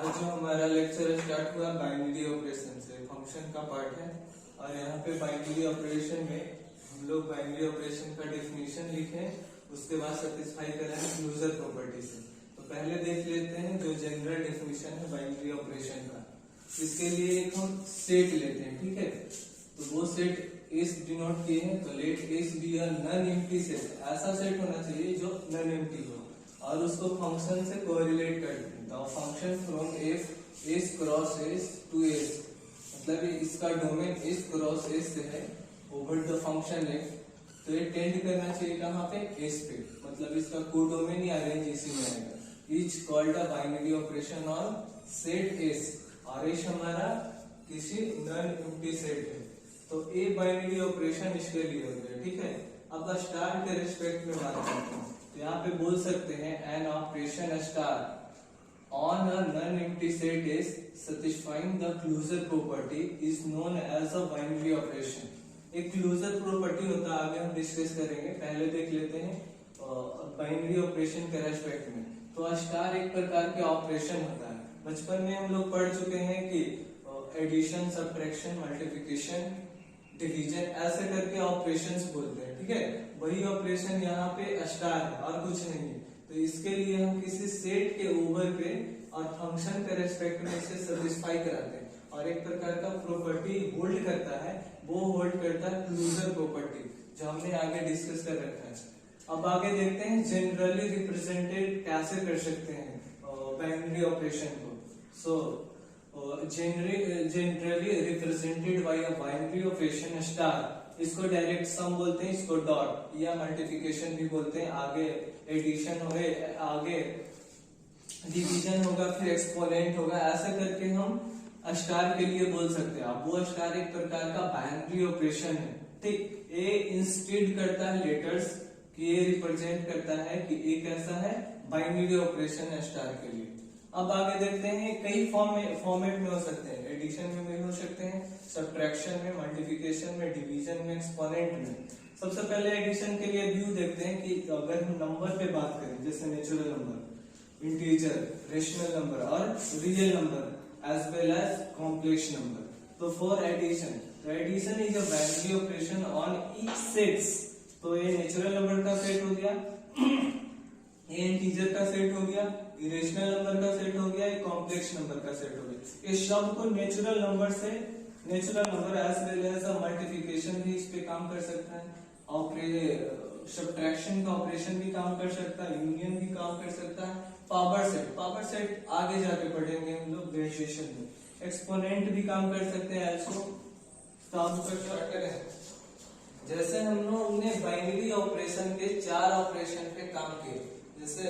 आज जो हमारा लेक्चर स्टार्ट हुआ बाइनरी ऑपरेशन से, फंक्शन का पार्ट है। और यहाँ पे बाइनरी ऑपरेशन में हम लोग बाइनरी ऑपरेशन का डेफिनेशन लिखे, उसके बाद सेटिस्फाई करेंगे क्लोजर प्रॉपर्टी से। तो पहले देख लेते हैं जो जनरल डेफिनेशन है बाइनरी ऑपरेशन का। इसके लिए एक हम सेट लेते हैं, ठीक है। तो वो सेट एस डिनोट किए हैं, तो let S be a non empty set. ऐसा सेट होना चाहिए जो नॉन एम्प्टी हो और उसको फंक्शन से कोरिलेट करते हैं। तो function from F S cross S to S, मतलब इसका डोमेन एस क्रॉस एस से है ओवर द फंक्शन लेफ्ट। तो ये टेंड करना चाहिए कहाँ पे, एस पे, मतलब इसका कोडोमेन या रेंज इसी में आएगा। Etch called a binary operation on set S, और एस हमारा किसी नॉन एम्प्टी सेट है। तो ए बाइनरी ऑपरेशन इसके लिए हो गया, ठीक है। अब स्टार के रिस्पेक्ट में बात करते हैं, तो यहाँ पे बोल सकते हैं N operation star on a non empty set is satisfying the closure property is known as a binary operation। एक क्लोजर प्रॉपर्टी होता है, आगे हम डिस्कस करेंगे। पहले देख लेते हैं बाइनरी ऑपरेशन के रेस्पेक्ट में। तो स्टार एक प्रकार के ऑपरेशन होता है। बचपन में हम लोग पढ़ चुके हैं कि एडिशन, सब्ट्रैक्शन, मल्टीप्लिकेशन, डिवीजन ऐसे करके ऑपरेशंस बोलते हैं, ठीक है। वही ऑपरेशन यहाँ पे स्टार है और कुछ नहीं है। तो इसके लिए हम किसी सेट के ओवर पे और फंक्शन के रेस्पेक्ट में इसे सेटिस्फाई कराते हैं, और एक प्रकार का प्रॉपर्टी होल्ड करता है, वो होल्ड करता है क्लोजर प्रॉपर्टी, जो हमने आगे डिस्कस कर रखा है। अब आगे देखते हैं जनरली रिप्रेजेंटेड कैसे कर सकते हैं बाइनरी ऑपरेशन को। So generally represented by a binary operation star, इसको डायरेक्ट सम बोलते हैं, इसको डॉट या मल्टीप्लिकेशन भी बोलते हैं। आगे एडिशन हो गए, आगे डिवीजन होगा, फिर एक्सपोनेंट होगा, ऐसा करके हम स्टार के लिए बोल सकते हैं। अब वो स्टार एक प्रकार का बाइनरी ऑपरेशन है, ठीक। ए इंस्टेड करता है लेटर्स कि ए रिप्रेजेंट करता है कि ए कैसा है, बाइनरी ऑपरेशन है स्टार के लिए। अब आगे देखते हैं कई फॉर्मेट में हो सकते हैं, एडिशन में भी हो सकते हैं, सब्ट्रैक्शन में, मल्टीप्लिकेशन में, डिवीजन में, एक्सपोनेंट में। सबसे पहले एडिशन के लिए व्यू देखते हैं कि अगर हम नंबर पे बात करें, जैसे natural number, integer, rational number और real number as well as complex number. तो for addition, addition is a binary operation on each sets. तो ये नेचुरल नंबर का सेट हो गया, ये इंटीजर का सेट हो गया, इरेशनल नंबर का सेट हो गया, ये कॉम्प्लेक्स नंबर का सेट हो गया। इस शब्द को नेचुरल नंबर से, natural number as well as multiplication भी इस पे काम कर सकता है, और सब्ट्रैक्शन का ऑपरेशन भी काम कर सकता है, यूनियन भी काम कर सकता है, पावर सेट आगे जाके पढ़ेंगे हम लोग ग्रेजुएशन में। एक्सपोनेंट भी काम कर सकते हैं, एल्सो काम कर सकते हैं। जैसे हम लोग ने बाइनरी ऑपरेशन के 4 ऑपरेशन पे काम किए, जैसे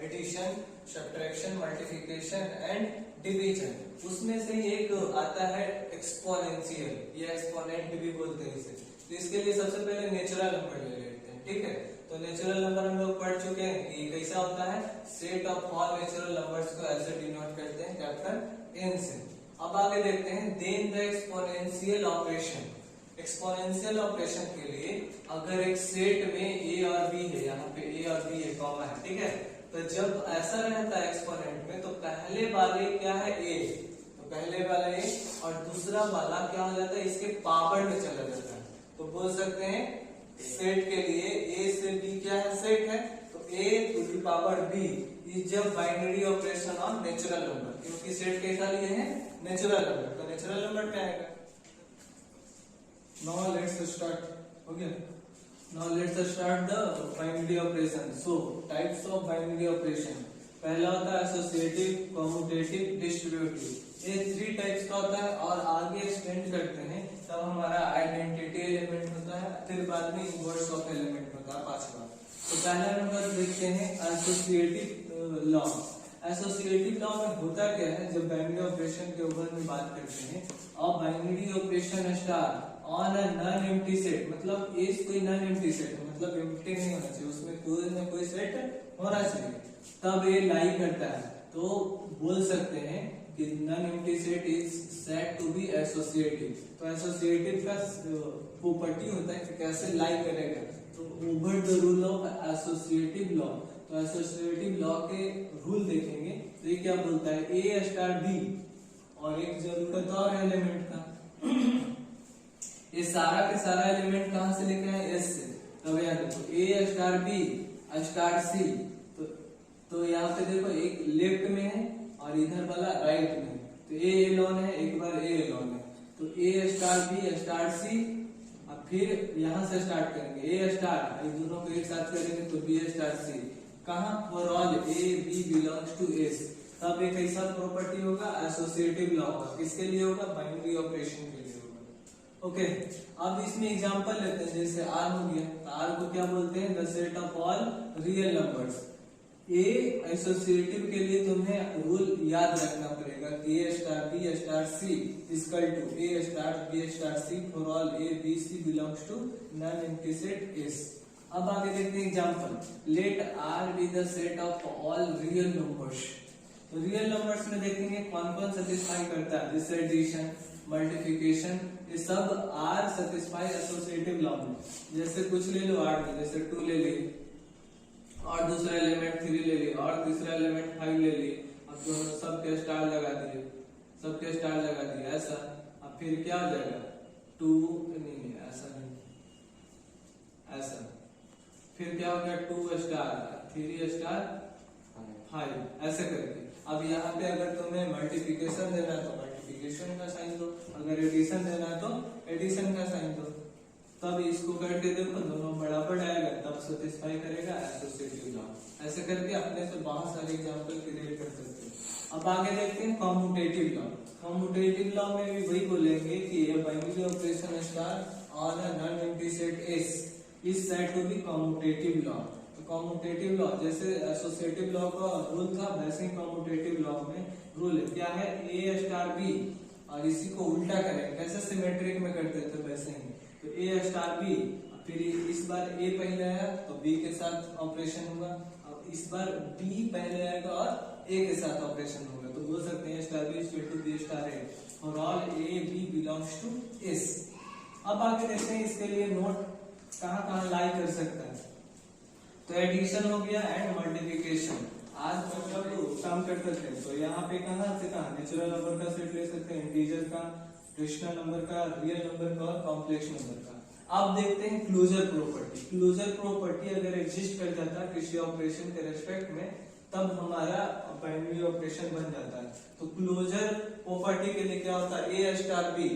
addition, subtraction, multiplication and division. उसमें से एक आता है एक्सपोनेंशियल या एक्सपोनेंट भी बोलते हैं इसे। तो इसके लिए सबसे पहले नेचुरल नंबर ले लेते हैं, ठीक है। तो नेचुरल नंबर हम लोग पढ़ चुके हैं कि कैसा होता है, set of all natural numbers को ऐसे डिनोट करते हैं कैपिटल एन से। अब आगे देखते हैं then the exponential operation. Exponential operation के लिए अगर एक सेट में ए और बी है, यहाँ पे ए और बी है, कॉमा है, ठीक है। तो जब ऐसा रहता है एक्सपोनेंट में, तो पहले वाले क्या है, ए, तो पहले वाला ए और दूसरा वाला क्या हो जाता है, इसके पावर में चला जाता है। तो बोल सकते हैं सेट के लिए ए से बी क्या है, सेट है, तो A to the power B is जब binary operation on natural number, क्योंकि सेट कैसा लिए है, नेचुरल नंबर। तो नेचुरल नंबर क्या आएगा। Now let's start. Okay. Now let's start the binary operation. So types of binary operation. पहला होता है एसोसिएटिव, कम्यूटेटिव, डिस्ट्रीब्यूटिव। ये 3 टाइप्स का होता है, और आगे एक्सटेंड करते हैं तब हमारा आइडेंटिटी एलिमेंट होता है, फिर बाद में इनवर्स ऑफ एलिमेंट होता है, 5वां। तो पहला नंबर देखते हैं एसोसिएटिव लॉ। एसोसिएटिव लॉ में होता क्या है, जब बाइनरी ऑपरेशन के ऊपर में बात करते हैं, और binary operation star on a non empty set, मतलब ए कोई नॉन एम्प्टी सेट है, मतलब एम्प्टी नहीं होना चाहिए, उसमें कोई न कोई सेट होना चाहिए, तब ये लाई करता है। तो बोल सकते हैं कि non empty set is said to be associative. तो एसोसिएटिव का प्रॉपर्टी होता है कि कैसे लाई करेगा, तो over the rule of associative law. तो एसोसिएटिव लॉ के रूल देखेंगे तो ये क्या बोलता है ए स्टार बी, और एक जरूरत और एलिमेंट का, ये सारा के सारा एलिमेंट कहां से लेके आए, एस से। तो यहाँ देखो ए स्टार बी स्टार सी, तो यहाँ पे देखो एक लेफ्ट में है और इधर वाला राइट में है, तो ए एलोन है, एक बार ए एलोन है, तो ए स्टार बी स्टार सी। अब फिर यहाँ से स्टार्ट करेंगे ए स्टार, इस दोनों को एक साथ करेंगे तो बी स्टार सी। कहाँ, for all A B belongs to S. तब एक ऐसा प्रॉपर्टी होगा एसोसिएटिव लॉ का, किसके लिए होगा, बाइनरी ऑपरेशन के लिए होगा। ओके, अब इसमें एग्जांपल लेते हैं, जैसे आर हो गया, तो आर को क्या बोलते हैं, the set of all real numbers. A associative के लिए तुम्हें रूल याद रखना पड़ेगा कि A star B star C equal to A star B star C for all A B C belongs to non empty set S. अब आगे देखते हैं example, let R be the set of all real numbers. तो real numbers में देखेंगे कौन कौन satisfy करता है, जैसे एडिशन, मल्टीप्लिकेशन, ये सब आर सेटिस्फाई एसोसिएटिव लॉ में। जैसे कुछ ले लो आर में, जैसे 2 ले ली, और दूसरा एलिमेंट 3 ले ली, और तीसरा एलिमेंट 5 ले ली, अब दोनों सबके स्टार लगा दिए, सबके स्टार लगा दिए ऐसा। अब फिर क्या हो जाएगा, 2 नहीं, ऐसा नहीं, ऐसा। फिर क्या हो गया, 2 स्टार 3 स्टार 5, ऐसे करके। अब यहाँ पे अगर तुम्हें मल्टीप्लिकेशन देना है तो मल्टीप्लिकेशन का साइन दो, अगर एडिशन देना है तो एडिशन का साइन दो। तब इसको करके देखो दोनों बराबर आएगा, तब सेटिस्फाई करेगा एसोसिएटिव लॉ। ऐसे करके अपने से बहुत सारे एग्जांपल क्रिएट कर सकते हैं। अब आगे देखते हैं कॉम्यूटेटिव लॉ। कॉम्यूटेटिव लॉ में भी वही बोलेंगे कि ये binary operation star on a non empty set S is said to be commutative law. तो कॉम्यूटेटिव लॉ जैसे एसोसिएटिव लॉ का रूल था, वैसे ही कॉम्यूटेटिव लॉ में रूल है, क्या है, ए स्टार बी, और इसी को उल्टा करें, कैसे सिमेट्रिक में करते थे वैसे ही। तो ए स्टार बी, फिर इस बार ए पहले आया तो बी के साथ ऑपरेशन होगा, अब इस बार बी पहले आएगा और ए के साथ ऑपरेशन होगा, तो बोल सकते हैं star B equal to B star A for all A B belongs to S. अब आगे देखते हैं इसके लिए नोट कहाँ कहाँ लाई कर सकता है। तो एडिशन हो गया एंड मल्टीप्लिकेशन, आज मतलब काम कर सकते हैं। तो यहाँ पे कहाँ से कहाँ, नेचुरल नंबर का सेट ले सकते हैं, इंटीजर का, रेशनल नंबर का, रियल नंबर का और कॉम्प्लेक्स नंबर का। अब देखते हैं क्लोजर प्रॉपर्टी। क्लोजर प्रॉपर्टी अगर एग्जिस्ट कर जाता है किसी ऑपरेशन के रेस्पेक्ट में, तब हमारा बाइनरी ऑपरेशन बन जाता है। तो क्लोजर प्रॉपर्टी के लिए क्या होता है, A star B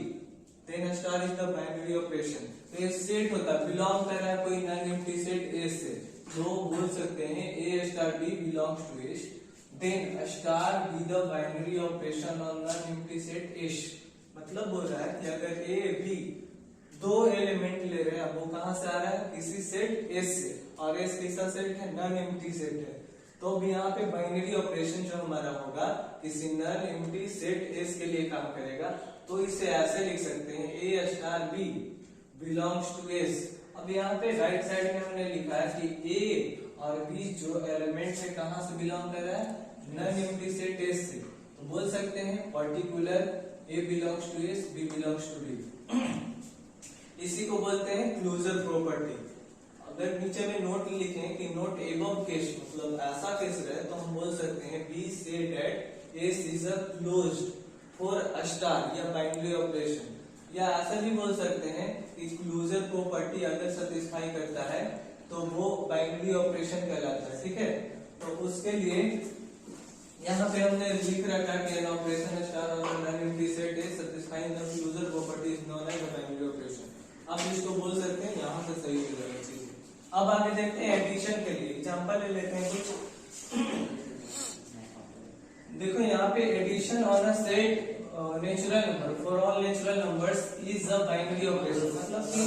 then star is the binary operation. तो ये सेट होता है, बिलोंग कर रहा है कोई नॉन एम्प्टी सेट ए से, तो बोल सकते हैं A star B belongs to S, then star B the binary operation on non empty set S. मतलब बोल रहा है कि अगर ए बी दो एलिमेंट ले रहे हैं, वो कहां से आ रहा है, किसी सेट एस से, और एस कैसा सेट है, नॉन एम्प्टी सेट है, तो अब यहाँ पे बाइनरी ऑपरेशन जो हमारा होगा किसी नॉन एम्प्टी सेट एस के लिए काम करेगा। तो इसे ऐसे लिख सकते हैं A star B belongs to S. अब यहाँ पे राइट साइड में हमने लिखा है कि ए और बी जो एलिमेंट है कहां से बिलोंग कर रहा है, नॉन एम्प्टी सेट एस से, तो बोल सकते हैं particular A belongs to S, B belongs to D। इसी को बोलते हैं क्लोजर प्रॉपर्टी। अगर नीचे में नोट लिखें कि नोट एबव केस, मतलब ऐसा केस रहे, तो हम बोल सकते हैं B say that S is a closed for a star या बाइनरी ऑपरेशन, या ऐसा भी बोल सकते हैं कि क्लोजर प्रॉपर्टी अगर सेटिस्फाई करता है तो वो बाइनरी ऑपरेशन कहलाता है। ठीक है, तो उसके लिए यहाँ पे हमने लिख रखा है कि an operation star on non empty set is satisfying the closure property is known as binary operation. अब इसको बोल सकते हैं, यहाँ से सही हो जाएगा चीज। अब आगे देखते हैं एडिशन के लिए एग्जांपल ले लेते हैं कुछ। देखो यहाँ पे addition on a set natural number for all natural numbers is a binary operation. मतलब कि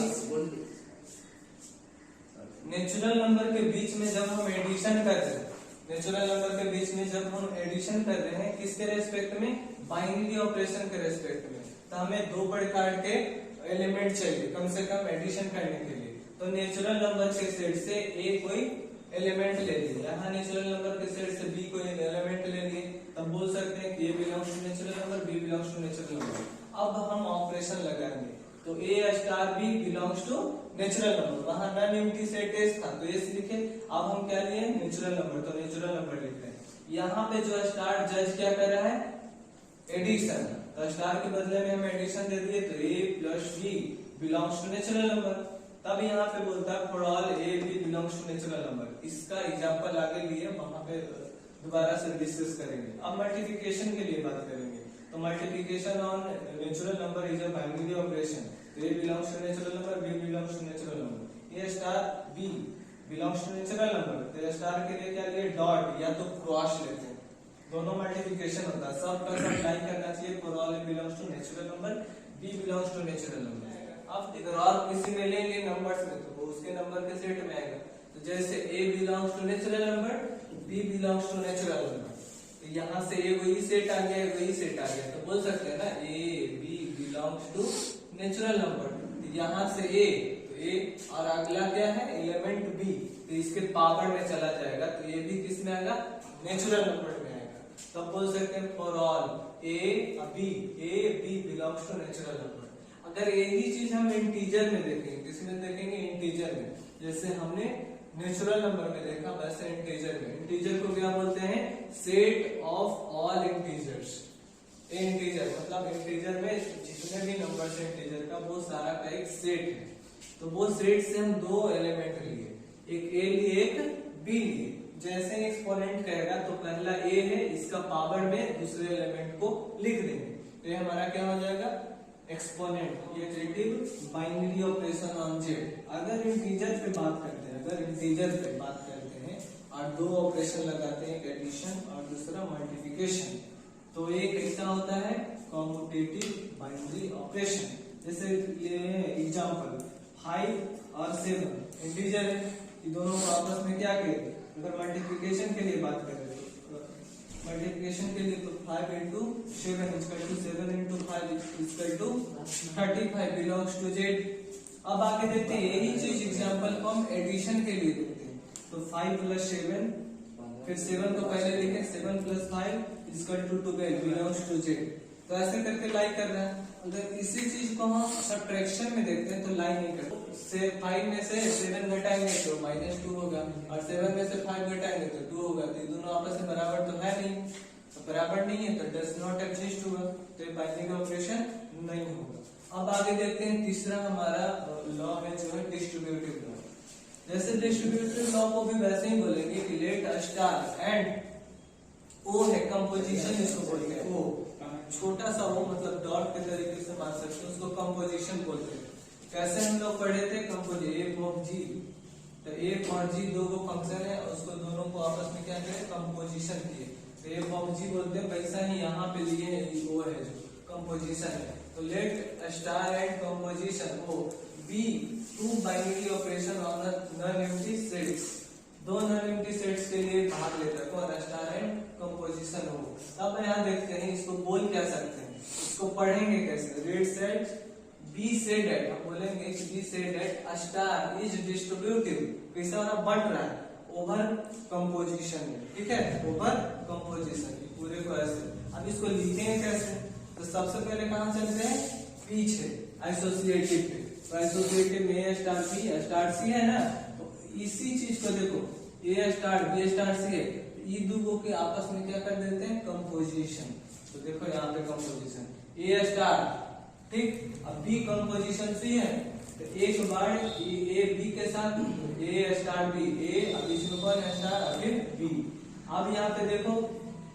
नेचुरल नंबर के बीच में जब हम एडिशन करते हैं, नेचुरल नंबर के बीच में जब हम एडिशन कर रहे हैं किसके रेस्पेक्ट में, बाइनरी ऑपरेशन के रेस्पेक्ट में, तो हमें दो प्रकार के एलिमेंट चाहिए कम से कम एडिशन करने के लिए। तो नेचुरल नंबर के सेट से ए कोई एलिमेंट ले लिए, यहाँ नेचुरल नंबर के सेट से बी कोई एलिमेंट ले लिए, तब बोल सकते हैं कि A belongs to natural number, B belongs to natural number. अब हम ऑपरेशन लगाएंगे, तो A star B belongs to natural number, वहां नॉन एम्प्टी सेट एस था तो एस लिखे। अब हम क्या लिए, नेचुरल नंबर, तो नेचुरल नंबर लिख रहे हैं। यहाँ पे जो स्टार जज क्या कर रहा है, एडिशन। तो स्टार के बदले में हम एडिशन दे दिए, तो a plus b belongs to natural number. तब यहाँ पे बोलता है for all a b belongs to natural number. इसका एग्जांपल आगे लिए वहां पे दोबारा से डिस्कस करेंगे। अब मल्टीप्लिकेशन के लिए बात करेंगे। तो multiplication on natural number is a binary operation. तो a belongs to natural number, b belongs to natural number. a star b belongs to natural number. तो स्टार के लिए क्या लिए, डॉट या तो क्रॉस लेते हैं, दोनों मल्टीप्लिकेशन होता है। सब का सब लाइक करना चाहिए। For all a belongs to natural number, b belongs to natural number. अब अगर और किसी में लेंगे नंबर्स में, तो वो उसके नंबर के सेट में आएगा। तो जैसे a belongs to natural number, b belongs to natural number. तो यहाँ से a वही सेट आ गया, वही सेट आ गया। तो बोल सकते हैं ना a b belongs to natural number. तो यहाँ से a, तो a और अगला क्या है, एलिमेंट b, तो इसके पावर में चला जाएगा। तो ये भी किस में आएगा, नेचुरल नंबर में आएगा। तब बोल सकते हैं for all a b belongs to natural number. अगर यही चीज हम इंटीजर में देखेंगे, किसमें देखेंगे, इंटीजर में, जैसे हमने नेचुरल नंबर में देखा वैसे इंटीजर में। इंटीजर को क्या बोलते हैं, set of all integers. Integer मतलब इंटीजर में जितने भी नंबर्स हैं इंटीजर का, वो सारा का एक सेट है। तो वो सेट से हम दो एलिमेंट लिए, एक a लिए एक b लिए। जैसे एक्सपोनेंट कहेगा तो पहला a है, इसका पावर में दूसरे एलिमेंट को लिख देंगे। तो ये हमारा क्या हो जाएगा, एक्सपोनेंट। ये relative binary operation on Z. अगर इंटीजर पे बात करते हैं, अगर इंटीजर पे बात करते हैं और दो ऑपरेशन लगाते हैं, एक एडिशन और दूसरा मल्टीप्लिकेशन, तो एक ऐसा होता है कॉम्यूटेटिव बाइनरी ऑपरेशन। जैसे ये एग्जांपल 5 और 7 इंटीजर है, ये दोनों को आपस में क्या करें, अगर मल्टीप्लिकेशन के लिए बात करें तो मल्टीप्लिकेशन के लिए तो 5 into 7 equal to 7 into 5 equal to 35 belongs to Z. अब आगे देखते हैं यही चीज एग्जांपल को हम एडिशन के लिए देखते हैं। तो 5 प्लस 7, फिर 7 को पहले लिखें, 7 plus 5 equal to 12 belongs to Z. तो ऐसे करके लाइक कर रहे हैं। अगर इसी चीज को हम सब्ट्रैक्शन में देखते हैं तो लाइन नहीं करते। 5 में से 7 घटाएंगे तो -2 होगा, और 7 में से 5 घटाएंगे तो 2 होगा। तो ये दोनों आपस में बराबर तो है नहीं, तो बराबर नहीं है तो डज नॉट एग्जिस्ट होगा, तो ये बाइनरी ऑपरेशन नहीं होगा। अब आगे देखते हैं तीसरा हमारा लॉ है जो है डिस्ट्रीब्यूटिव लॉ। जैसे डिस्ट्रीब्यूटिव लॉ को भी वैसे ही बोलेंगे कि लेट स्टार एंड ओ है कंपोजिशन, इसको बोलते हैं ओ, छोटा सा वो मतलब डॉट के तरीके से मान सकते हैं, उसको कंपोजिशन बोलते हैं। कैसे हम लोग पढ़े थे, कंपोजिशन ए ऑफ जी, तो ए और जी दो फंक्शन है, उसको दोनों को आपस में क्या करें, कंपोजिशन किए, तो ए ऑफ जी बोलते हैं। वैसा ही यहाँ पे लिए वो है जो कंपोजिशन है। तो let star and composition O be two binary operation on non empty sets. दो नॉन एम्प्टी सेट्स के लिए भाग लेता है कौन, स्टार एंड कंपोजिशन हो। अब यहाँ देखते हैं इसको बोल क्या सकते हैं, इसको पढ़ेंगे कैसे, रेड सेट बी से डेट, हम बोलेंगे कि बी से डेट स्टार इज डिस्ट्रीब्यूटिव, कैसा हो रहा, बट रहा है ओवर कंपोजिशन में, ठीक है, ओवर कंपोजिशन पूरे को ऐसे। अब इसको लिखेंगे कैसे, तो सबसे पहले कहां चलते हैं, पीछे आइसोसिएटिव पे। तो आइसोसिएटिव में ए स्टार सी है ना, तो इसी चीज को देखो ए स्टार बी स्टार सी है, ये दो के आपस में क्या कर देते हैं, कंपोजिशन। तो देखो यहाँ पे कंपोजिशन ए स्टार, ठीक, अब बी कंपोजिशन सी है, तो एक बार ए बी के साथ ए स्टार बी, ए अब इसमें कौन है स्टार, अभी बी। अब यहाँ पे देखो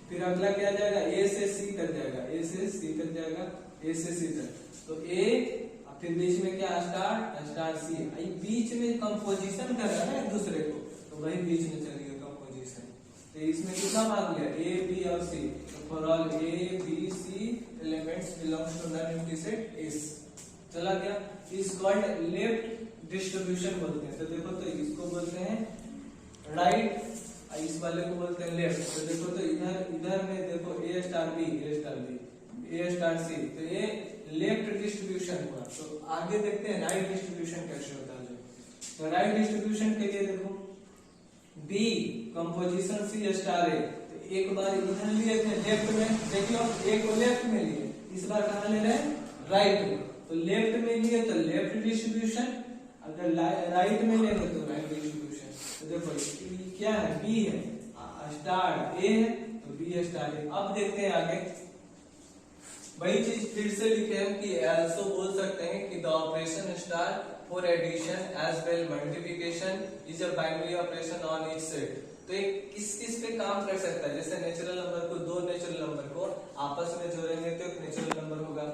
फिर अगला क्या जाएगा, ए से सी कर जाएगा, ए से सी कर जाएगा, ए से सी तक, तो ए फिर बीच में क्या स्टार स्टार सी, बीच में कंपोजिशन कर रहा है ना एक दूसरे को, तो वही बीच में चलेगा कंपोजिशन। तो इसमें कितना भाग लिया, ए बी और सी, तो for all A B C elements belongs to non empty set S, चला गया। इस कॉल्ड लेफ्ट डिस्ट्रीब्यूशन बोलते हैं। तो देखो तो इसको बोलते हैं राइट, इस वाले को बोलते हैं लेफ्ट। तो देखो तो इधर में देखो ए स्टार बी, ए स्टार बी, ए स्टार सी, तो ये लेफ्ट डिस्ट्रीब्यूशन हुआ। तो आगे देखते हैं राइट डिस्ट्रीब्यूशन कैसे होता है। तो राइट डिस्ट्रीब्यूशन के लिए देखो बी कंपोजिशन सी स्टार ए, तो एक बार इधर लिए थे लेफ्ट में, देख लो एक को लेफ्ट में लिए, इस बार कहाँ ले रहे हैं, राइट में। तो लेफ्ट में लिए तो लेफ्ट डिस्ट्रीब्यूशन, अगर राइट में लेंगे तो राइट डिस्ट्रीब्यूशन। तो देखो क्या है, बी है, स्टार ए है, तो बी स्टार ए। अब देखते हैं आगे, वही चीज फिर से लिखे हम कि also बोल सकते हैं कि the operation star for addition as well multiplication is a binary operation on each set. तो एक किस किस पे काम कर सकता है, जैसे नेचुरल नंबर को, दो नेचुरल नंबर को आपस में जोड़ेंगे तो एक नेचुरल नंबर होगा,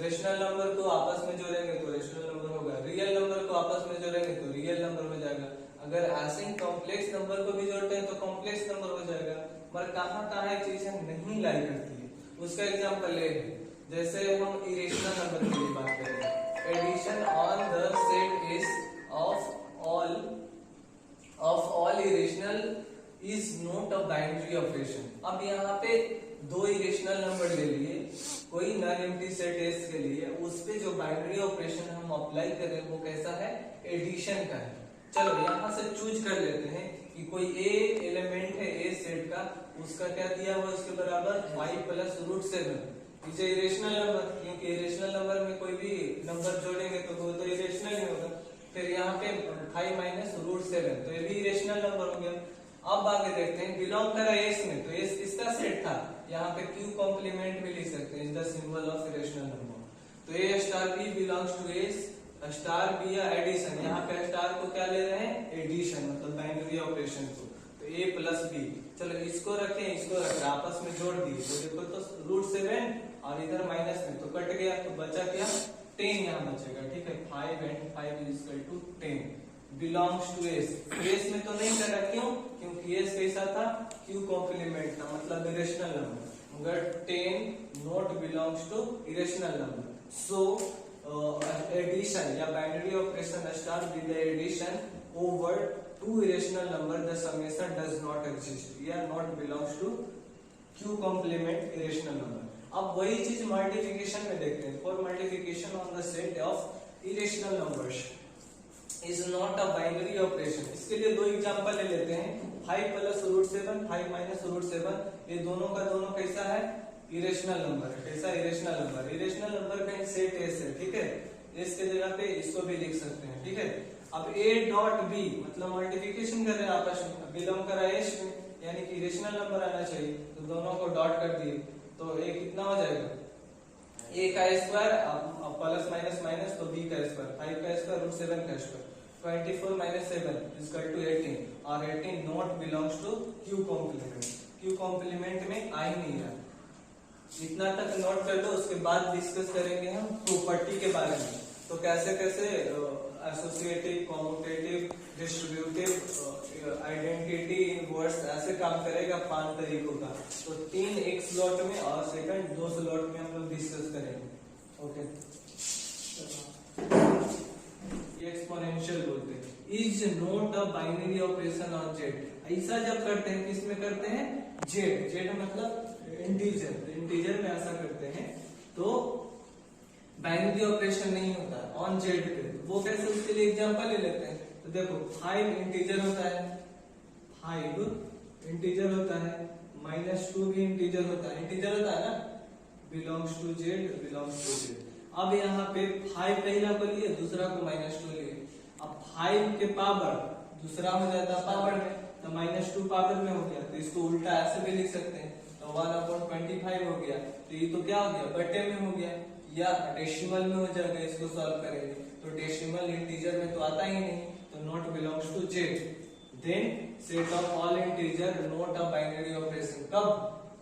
रेशनल नंबर को आपस में जोड़ेंगे तो रेशनल नंबर होगा, रियल नंबर को आपस में जोड़ेंगे तो रियल नंबर हो जाएगा। अगर ऐसे ही कॉम्प्लेक्स नंबर को भी जोड़ते हैं तो कॉम्प्लेक्स नंबर हो जाएगा। मगर कहाँ कहाँ एक चीज नहीं लाई करती है, उसका एग्जाम्पल ले, जैसे हम इरेशनल नंबर की बात करें, addition on the set is of all irrational is not a binary operation. अब यहाँ पे दो इरेशनल नंबर ले लिए, कोई नॉन एम्प्टी सेट एस के लिए, उस पे जो बाइनरी ऑपरेशन हम अप्लाई कर रहे हैं वो कैसा है, एडिशन का है। चलो यहाँ से चूज कर लेते हैं कि कोई ए एलिमेंट है ए सेट का, उसका क्या दिया हुआ इसके बराबर 5 प्लस रूट 7। इसे इरेशनल नंबर, क्योंकि इरेशनल नंबर में कोई भी नंबर जोड़ेंगे तो वो तो इरेशनल ही होगा। फिर यहाँ पे 5 माइनस रूट 7, तो ये भी इरेशनल नंबर हो गया। अब आगे देखते हैं, बिलोंग करा एस में, तो एस किसका सेट था, यहाँ पे क्यू कॉम्प्लीमेंट भी लिख सकते हैं, is the symbol of irrational number. तो A star B belongs to S star B या एडिशन, यहाँ पे स्टार को क्या ले रहे हैं, एडिशन, मतलब बाइनरी ऑपरेशन को, तो ए प्लस बी। चलो इसको रखें, इसको रखें, आपस में जोड़ दिए तो देखो तो रूट 7 और इधर माइनस में तो कट गया, तो बचा क्या 10 यहाँ बचेगा, ठीक है। 5 and 5 is equal to 10 belongs to S. S में तो नहीं करा, क्यों, क्योंकि एस कैसा था, क्यू कॉम्प्लीमेंट था, मतलब इरेशनल नंबर, मगर 10 not belongs to irrational number. So addition या binary operation star with the addition over two irrational number, the summation does not exist या not belongs to Q complement irrational number. अब वही चीज multiplication में देखते हैं, for multiplication on the set of irrational numbers is not a binary operation. इसके लिए दो एग्जांपल ले लेते हैं, 5 प्लस रूट 7, 5 माइनस रूट 7, ये दोनों का दोनों कैसा है, इरेशनल नंबर है। कैसा, इरेशनल नंबर, इरेशनल नंबर का सेट एस है, ठीक है। एस के जगह पे इसको भी लिख सकते हैं, ठीक है। अब ए डॉट बी मतलब मल्टीप्लिकेशन कर रहे हैं आपस में, बिलोंग करा एस में, यानी कि इरेशनल नंबर आना चाहिए, तो दोनों को डॉट कर दिए तो ए कितना हो जाएगा, ए का स्क्वायर प्लस माइनस माइनस तो बी का स्क्वायर, 5 का स्क्वायर रूट 7 का square, 24 minus 7 is equal to 18 और 18 not belongs to Q complement. Q complement में आ ही नहीं रहा। इतना तक नोट कर लो, उसके बाद डिस्कस करेंगे हम प्रॉपर्टी के बारे में। तो कैसे कैसे associative, commutative, distributive, identity, inverse ऐसे काम करेगा 5 तरीकों का। तो 3 एक स्लॉट में और सेकंड 2 स्लॉट में हम लोग डिस्कस करेंगे। ओके, एक्सपोनेंशियल बोलते हैं, is not a binary operation on Z. ऐसा जब करते हैं, किस में करते हैं, जेड, जेड मतलब इंटीजर, इंटीजर में ऐसा करते हैं तो बाइनरी ऑपरेशन नहीं होता ऑन जेड पे। वो कैसे, उसके लिए एग्जांपल ले लेते हैं। तो देखो 5 इंटीजर होता है, 5 इंटीजर होता है, -2 भी इंटीजर होता है, इंटीजर होता है ना, belongs to Z, belongs to Z. अब यहाँ पे 5 पहला को लिए, दूसरा को -2 लिए। अब 5 के पावर दूसरा हो जाता है पावर में, तो -2 पावर में हो गया, तो इसको उल्टा ऐसे भी लिख सकते हैं, तो 1/25 हो गया। तो ये तो क्या हो गया, बटे में हो गया, या डेसिमल में हो जाएगा। इसको सॉल्व करेंगे तो डेसिमल इंटीजर में तो आता ही नहीं, तो not belongs to Z. Then set of all integer not a binary operation. कब,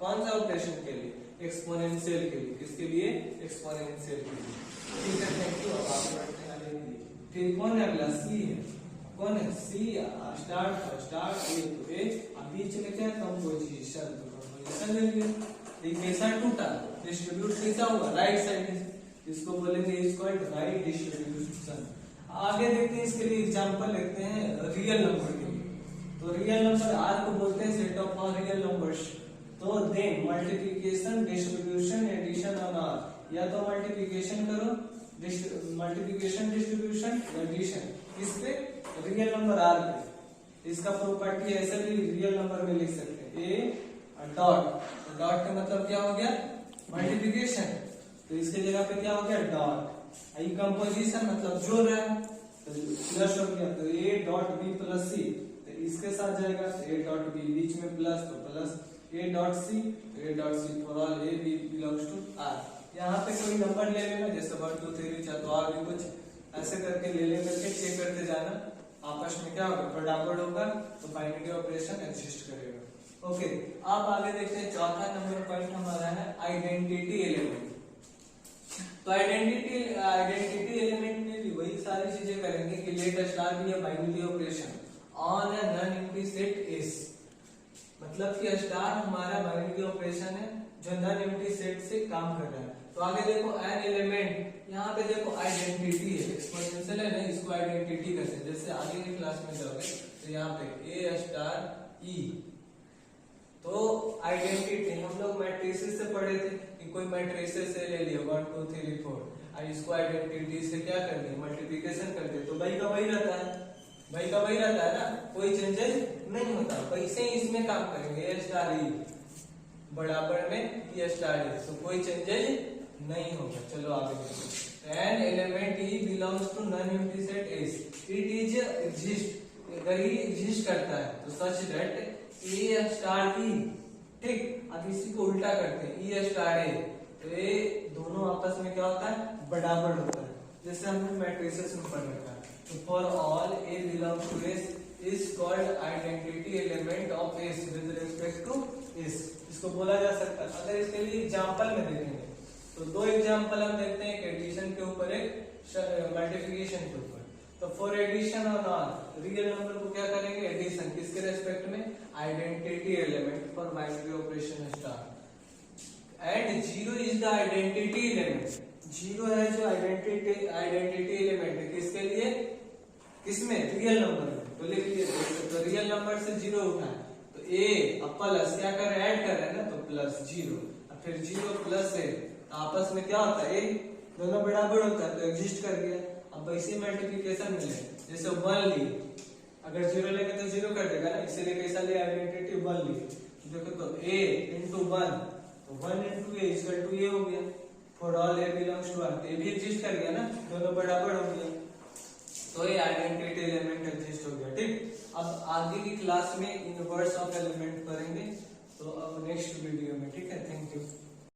कौन सा ऑपरेशन के लिए, एक्सपोनेंशियल के लिए। किसके लिए, एक्सपोनेंशियल के लिए। ठीक है, थैंक यू। अब आगे बढ़ते हैं आगे। फिर कौन है अगला, सी है। कौन है, सी स्टार्ट ए, तो ए बीच में क्या, कंपोजिशन, तो कंपोजिशन ले लिया। ये कैसा टूटा, डिस्ट्रीब्यूट कैसा हुआ, राइट साइड में, इसको बोलेंगे इज कॉल्ड राइट डिस्ट्रीब्यूशन। आगे देखते हैं, इसके लिए एग्जांपल लेते हैं रियल नंबर के लिए। तो रियल नंबर आर को बोलते हैं set of all real numbers. तो then multiplication, distribution, addition on R, या तो मल्टीप्लिकेशन करो, मल्टीप्लिकेशन, डिस्ट्रीब्यूशन, एडिशन, इस पे रियल नंबर आर पे। इसका प्रॉपर्टी ऐसे भी रियल नंबर में लिख सकते हैं, ए डॉट, डॉट का मतलब क्या हो गया, मल्टीप्लिकेशन, तो इसके जगह पे क्या हो गया, डॉट। आई कंपोजिशन मतलब जोड़ रहा है, तो प्लस हो गया, तो ए डॉट बी प्लस सी, तो इसके साथ जाएगा, ए डॉट बी, बीच में प्लस, तो plus, A dot C for all A B belongs to R। यहाँ पे कोई नंबर ले लेना, जैसे 1 2 3 4 तो और भी कुछ ऐसे करके ले करके चेक करते जाना, आपस में क्या होगा, बराबर होगा तो बाइनरी ऑपरेशन एग्जिस्ट करेगा। ओके, अब आगे देखते हैं चौथा नंबर पॉइंट हमारा है आइडेंटिटी एलिमेंट। तो आइडेंटिटी एलिमेंट में भी वही सारी चीजें करेंगे कि लेट स्टार भी है binary operation on a non empty set S, मतलब कि स्टार हमारा बाइनरी ऑपरेशन है जो नॉन एम्प्टी सेट से काम कर रहा है। तो आगे देखो एन एलिमेंट, यहाँ पे देखो आइडेंटिटी है, एक्सपोनेंशियल है ना, इसको आइडेंटिटी कहते हैं। जैसे आगे की क्लास में जाओगे तो यहाँ पे ए स्टार ई, तो आइडेंटिटी हम लोग मैट्रिसेस से पढ़े थे कि कोई मैट्रिसेस से ले लिया 1 2 3 4 और इसको आइडेंटिटी से क्या कर दिया, मल्टीप्लिकेशन कर दिया, तो भाई का वही रहता है, भाई का वही रहता है ना, कोई चेंजेस नहीं होता। वैसे ही इसमें काम करेंगे ए स्टार ई बराबर में ई स्टार ई, तो कोई चेंजेस नहीं होगा। चलो आगे देखो, an element E belongs to non empty set S, it is exist, अगर ई एग्जिस्ट करता है तो सच दैट ए स्टार ई, ठीक। अब इसी को उल्टा करते हैं, ई स्टार ए, तो ये दोनों आपस में क्या होता है, बराबर होता है, जैसे हमने मैट्रिसेस में पढ़ रखा है। तो for all A belongs to S is called identity element of S with respect to S, इसको बोला जा सकता है। अगर इसके लिए एग्जांपल में देखेंगे तो दो एग्जांपल हम देखते हैं, एक एडिशन के ऊपर, एक मल्टीप्लिकेशन के ऊपर। तो फॉर एडिशन और नॉन रियल नंबर को क्या करेंगे, एडिशन किसके रेस्पेक्ट में, identity element for binary operation star, and zero is the identity element, zero है जो आइडेंटिटी एलिमेंट है किसके लिए, किसमें, रियल नंबर में। तो लिख लिया, तो रियल नंबर से जीरो उठाए तो ए अब प्लस क्या कर रहे हैं, ऐड कर रहे हैं ना, तो प्लस जीरो, अब फिर जीरो प्लस ए, तो आपस में क्या होता है, ए दोनों बराबर होता है तो एग्जिस्ट कर गया। अब वैसे मल्टीप्लिकेशन मिले, जैसे 1 ली, अगर जीरो लेंगे तो जीरो कर देगा ना, इसीलिए कैसा लिया, आइडेंटिटी 1 ली, देखो तो a इंटू 1, तो 1 into A equal to A हो गया, for all A belongs to R, A भी एग्जिस्ट कर गया ना, दोनों बराबर हो गया, तो ये आइडेंटिटी एलिमेंट एग्जिस्ट हो गया, ठीक। अब आगे की क्लास में इनवर्स ऑफ एलिमेंट करेंगे, तो अब नेक्स्ट वीडियो में, ठीक है। Thank you.